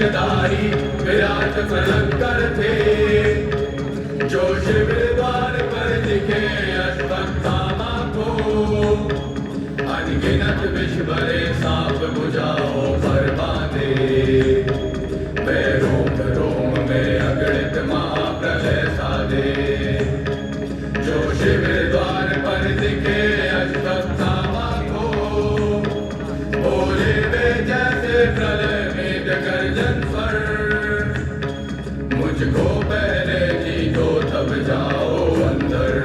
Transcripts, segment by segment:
धनुषधारी विराट भयंकर थे, जो शिविर द्वार पर दिखे अश्वत्थामा को। अनगिनत विष भरे सांप भुजाओं पर बांधे, वे रोम रोम में अगणित महाप्रलय साधे। जो शिविर द्वार पर दिखे अश्वत्थामा को, बोले वे जैसे प्रलय में गर्जन स्वर। मुझको पहले जीतो तब जाओ अंदर,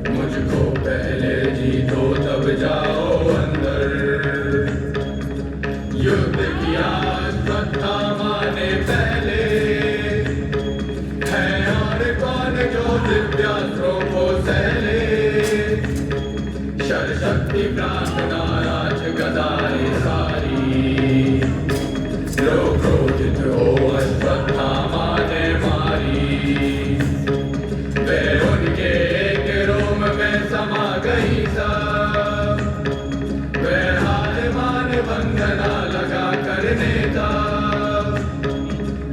मुझको पहले जीतो तब जाओ अंदर। युद्ध किया अश्वत्थामा ने पहले, है और कौन जो दिव्यास्त्रों को सहले। शक्ति प्रार्थना राज गदाएं सारी, रो क्रोधित हो अश्वत्थामा ने मारी। वे उनके एक रोम में समा गई सब, वे हार मान वंदना लगा करने तब,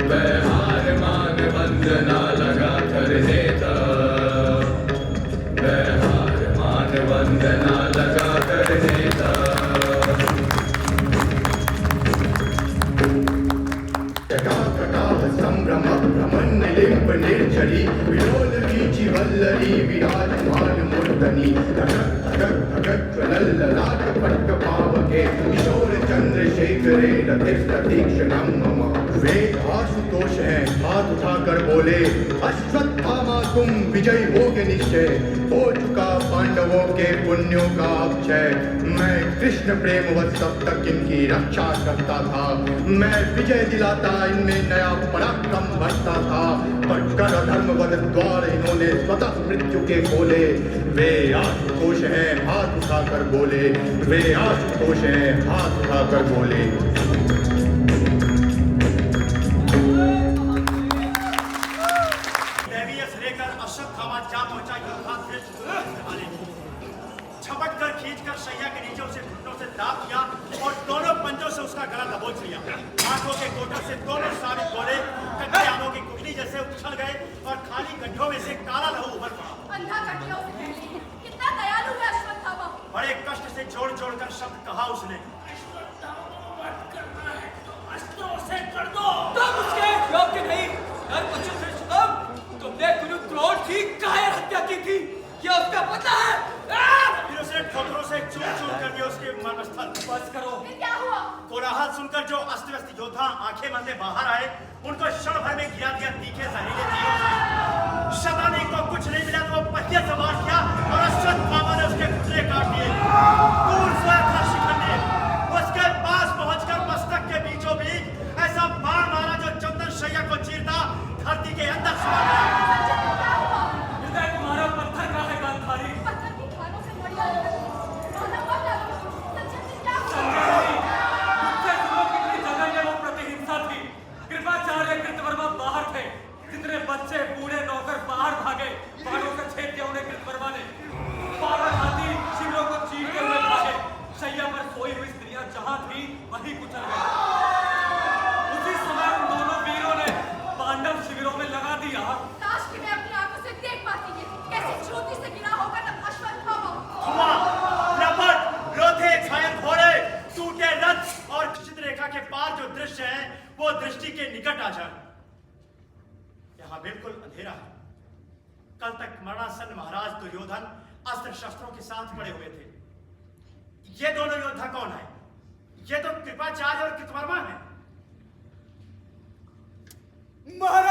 वे हार मान वंदना लगा करने तब, वे हार मान वंदना लगा करने तब। संभ्रम भ्रमण लिंब निर्झरी, विलोल वीची वल्लरी विराजमान मूर्धनि। धगक धगक धगक ज्वलल्ललाट पट्ट पावके, किशोर चंद्रशेखरे रथित प्रतीक्षणं मम। वे आशुतोष हैं, हाथ उठाकर बोले, अश्वत्थामा तुम विजयी होगे निश्चय। हो चुका पांडवों के पुण्यों का अक्षय। मैं कृष्ण प्रेमवश तब तक इनकी रक्षा करता था, मैं विजय दिलाता इनमें नया पराक्रम भरता था। पर कर अधर्मवद द्वार इन्होंने स्वतः मृत्यु के खोले। वे आशुतोष हैं, हाथ उठाकर बोले, वे आशुतोष हैं, हाथ उठाकर बोले। झपटकर खींचकर शैया के नीचे उसे घुटनों से दाब दिया और दोनों पंजों से उसका गला दबोच लिया। आंखों के कोटों से दोनों साबित गोले कच्चे आमों की कुकली जैसे उछल गए और खाली गड्ढों में से काला लहू उभर पड़ा। अंधा कटिया उसे पहले कितना दयालु है अश्वत्थामा। बड़े कष्ट से जोड़ जोड़ कर शब्द कहा उसने, अस्त्रों से कर दो। तुम उसके योग्य नहीं, नरपशु श्रेष्ठतम। तुमने कुरुद्रोण की कायर हत्या की थी, क्या उसका पता है? फिर उसने ठोकरों से चूर चूर कर दिया उसके मर्मस्थल। बस करो। फिर क्या हुआ? कोलाहल सुनकर जो अस्त व्यस्त योद्धा आंखें बंदे बाहर आए, उनको क्षण भर में गिरा दिया तीखे जहरीले तीरों से। शतानी को कुछ नहीं मिला तो वो पहिया सवार किया और अश्वत्थामा ने उसके घुटने काट दिए। दूर सोया था शिखंडी, उसके पास पहुंचकर मस्तक के बीचों बीच ऐसा बाण मारा जो चंदन शैया को चीरता धरती के अंदर समा गया। हृदय तुम्हारा पत्थर का है गांधारी। पत्थर की खानों से बढ़िया रोना मत डालो। संजय फिर क्या हुआ? मुझसे सुनो कितनी जघन्य वो प्रतिहिंसा थी। कृपाचार्य कृतवर्मा बाहर थे, जितने बच्चे बूढ़े नौकर बाहर भागे, बाणों से छेद दिया उन्हें कृतवर्मा ने। पागल हाथी शिविरों को चीरते हुए भागे, शैया पर सोई हुई स्त्रियां जहां थी वहीं कुचल गई। उसी समय उन दोनों वीरों ने पांडव शिविरों में लगा दिया। काश कि मैं अपनी आंखों से देख पाती ये कैसे ज्योति से गिरा होगा तब अश्वत्थामा। धुआं, लपट, लोथे छाये घोड़े, टूटे रथ और क्षित रेखा के पार जो दृश्य है वो दृष्टि के निकट आ जाए। यहाँ बिल्कुल अंधेरा है। कल तक मरणासन्न महाराज दुर्योधन अस्त्र शस्त्रों के साथ पड़े हुए थे। ये दोनों योद्धा कौन है? ये तो कृपाचार्य और कृतवर्मा है। महाराज